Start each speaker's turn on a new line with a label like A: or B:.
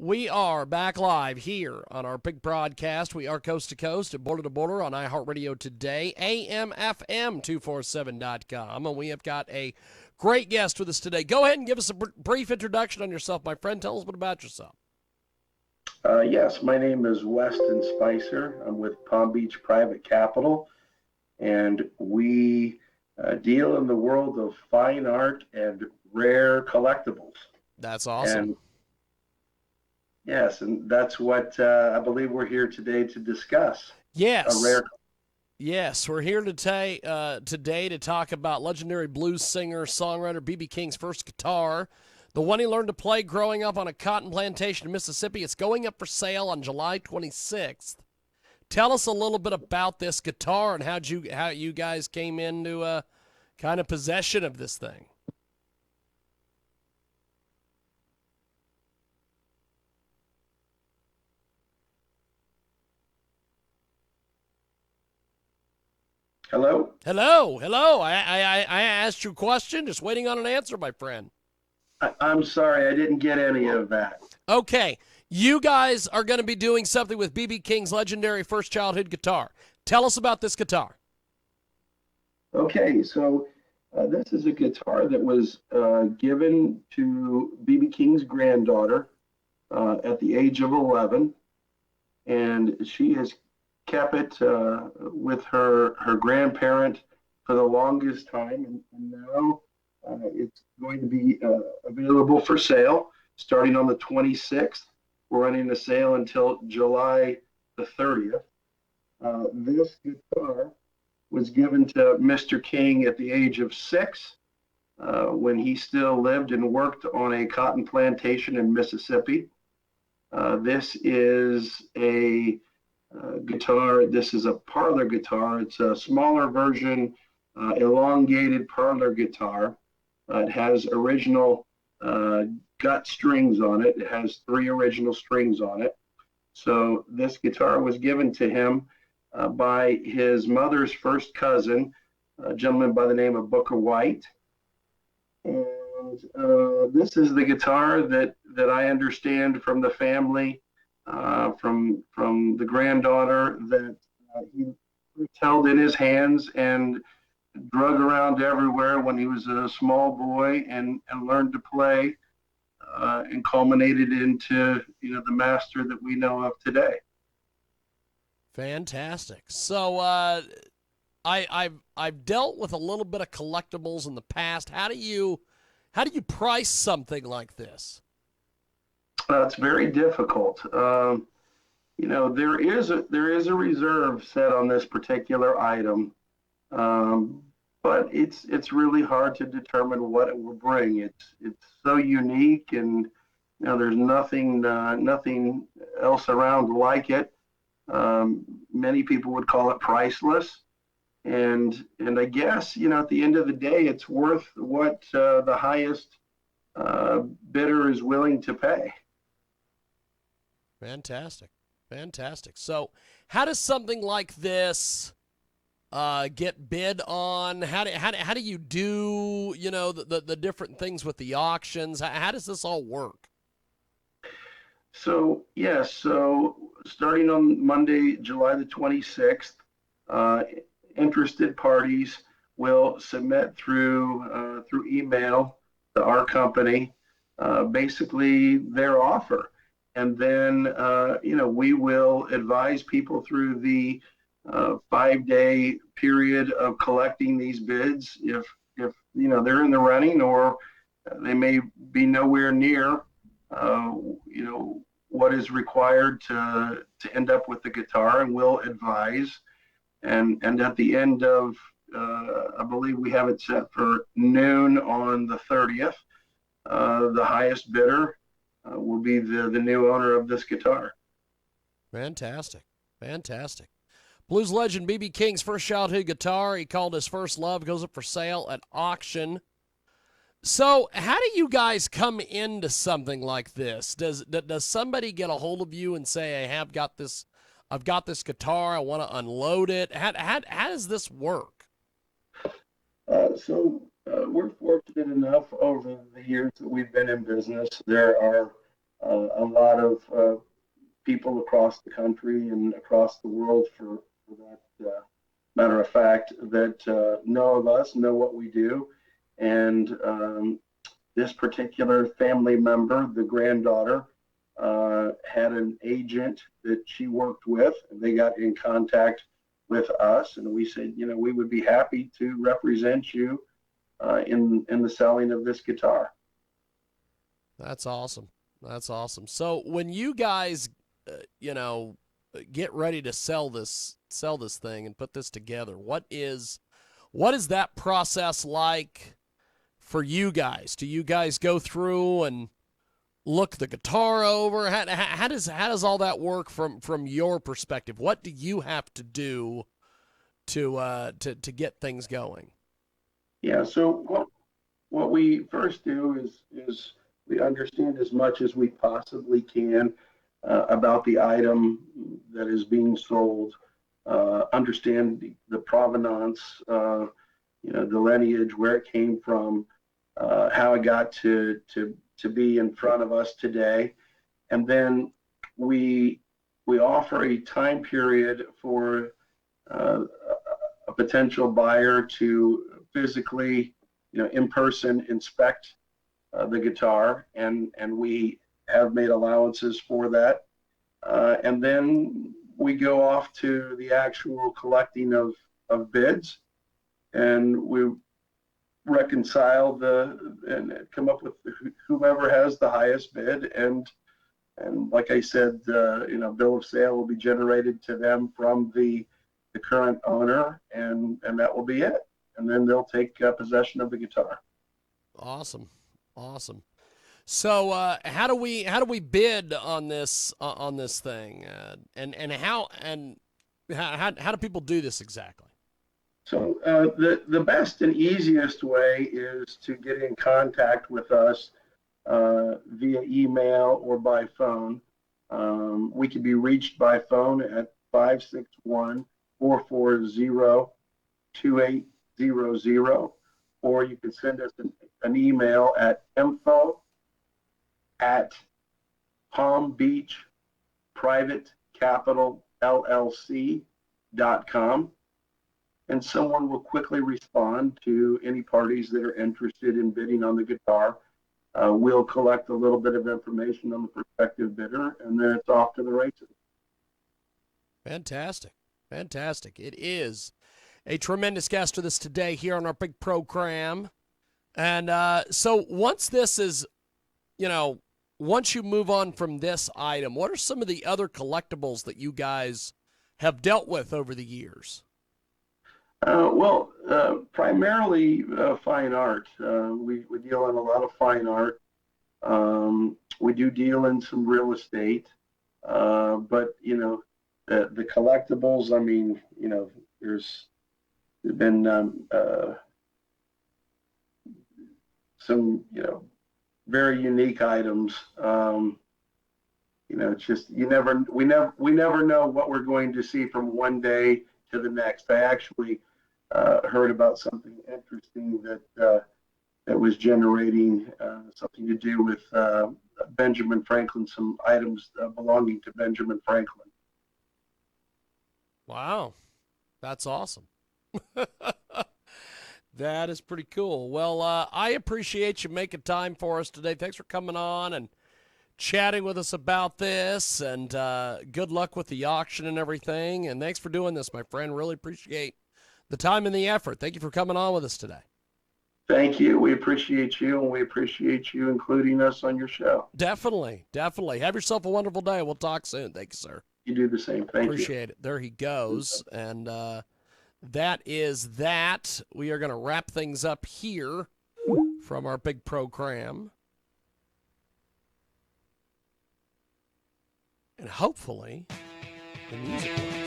A: We are back live here on our big broadcast. We are coast to coast and border to border on iHeartRadio today, AMFM247.com. And we have got a great guest with us today. Go ahead and give us a brief introduction on yourself, my friend. Tell us a bit about yourself.
B: Yes, my name is Weston Spicer. I'm with Palm Beach Private Capital, and we deal in the world of fine art and rare collectibles.
A: That's awesome.
B: And yes, and that's what I believe we're here today to discuss.
A: Yes. Yes, we're here today to talk about legendary blues singer-songwriter B.B. King's first guitar, the one he learned to play growing up on a cotton plantation in Mississippi. It's going up for sale on July 26th. Tell us a little bit about this guitar and how you guys came into kind of possession of this thing.
B: Hello?
A: Hello. I asked you a question, just waiting on an answer, my friend.
B: I'm sorry, I didn't get any of that.
A: Okay, you guys are going to be doing something with B.B. King's legendary first childhood guitar. Tell us about this guitar.
B: Okay, so this is a guitar that was given to B.B. King's granddaughter at the age of 11, and she has kept it with her grandparent for the longest time, and now it's going to be available for sale starting on the 26th. We're running a sale until July the 30th. This guitar was given to Mr. King at the age of 6 when he still lived and worked on a cotton plantation in Mississippi. This is a guitar. This is a parlor guitar. It's a smaller version, elongated parlor guitar. It has original gut strings on it. It has 3 original strings on it. So this guitar was given to him by his mother's first cousin, a gentleman by the name of Bukk White. And this is the guitar that I understand from the family, from the granddaughter, that he held in his hands and drug around everywhere when he was a small boy and learned to play and culminated into the master that we know of today.
A: Fantastic. So I've dealt with a little bit of collectibles in the past. How do you price something like this?
B: It's very difficult. There is a reserve set on this particular item, but it's really hard to determine what it will bring. It's so unique, and there's nothing else around like it. Many people would call it priceless, and I guess at the end of the day, it's worth what the highest bidder is willing to pay.
A: Fantastic. So how does something like this get bid on? How do you do the different things with the auctions? How does this all work?
B: So starting on Monday, July the 26th, interested parties will submit through email to our company basically their offer. And then, we will advise people through the 5-day period of collecting these bids. If they're in the running, or they may be nowhere near, what is required to end up with the guitar, and we'll advise. And at the end of, I believe we have it set for noon on the 30th, the highest bidder will be the new owner of this guitar.
A: Fantastic. Blues legend B.B. King's first childhood guitar he called his first love goes up for sale at auction. So how do you guys come into something like this? Does somebody get a hold of you and say, I've got this guitar, I want to unload it? How does this work?
B: We're fortunate enough over the years that we've been in business. There are a lot of people across the country and across the world, for that matter of fact, that know of us, know what we do. And this particular family member, the granddaughter, had an agent that she worked with, and they got in contact with us, and we said, we would be happy to represent you in the selling of this guitar.
A: That's awesome. That's awesome. So when you guys, get ready to sell this thing and put this together, what is that process like for you guys? Do you guys go through and look the guitar over? How does all that work from your perspective? What do you have to do to get things going?
B: Yeah. So what we first do is we understand as much as we possibly can about the item that is being sold. Understand the provenance, the lineage, where it came from, how it got to be in front of us today, and then we offer a time period for a potential buyer to physically, in person, inspect the guitar, and we have made allowances for that, and then we go off to the actual collecting of bids, and we reconcile and come up with whomever has the highest bid, and like I said, bill of sale will be generated to them from the current owner, and that will be it. And then they'll take possession of the guitar.
A: Awesome. Awesome. So how do we bid on this thing, and how do people do this exactly?
B: So the best and easiest way is to get in contact with us via email or by phone. We can be reached by phone at 561-440-2800, or you can send us an email at info@palmbeachprivatecapitalllc.com, and someone will quickly respond to any parties that are interested in bidding on the guitar. We'll collect a little bit of information on the prospective bidder, and then it's off to the races.
A: Fantastic. Fantastic. It is a tremendous guest with us today here on our big program. And so once this is, once you move on from this item, what are some of the other collectibles that you guys have dealt with over the years?
B: Primarily fine art. We deal in a lot of fine art. We do deal in some real estate, but the collectibles. I mean, there's been some very unique items. It's just we never know what we're going to see from one day to the next. I actually heard about something interesting that was generating something to do with Benjamin Franklin, some items belonging to Benjamin Franklin.
A: Wow, that's awesome. That is pretty cool. Well, I appreciate you making time for us today. Thanks for coming on and chatting with us about this, and good luck with the auction and everything. And thanks for doing this, my friend. Really appreciate the time and the effort. Thank you for coming on with us today.
B: Thank you. We appreciate you, and we appreciate you including us on your show.
A: Definitely, definitely. Have yourself a wonderful day. We'll talk soon. Thank you, sir.
B: You do the same. Thank you.
A: Appreciate it. There he goes. And that is that. We are going to wrap things up here from our big program. And hopefully the music will.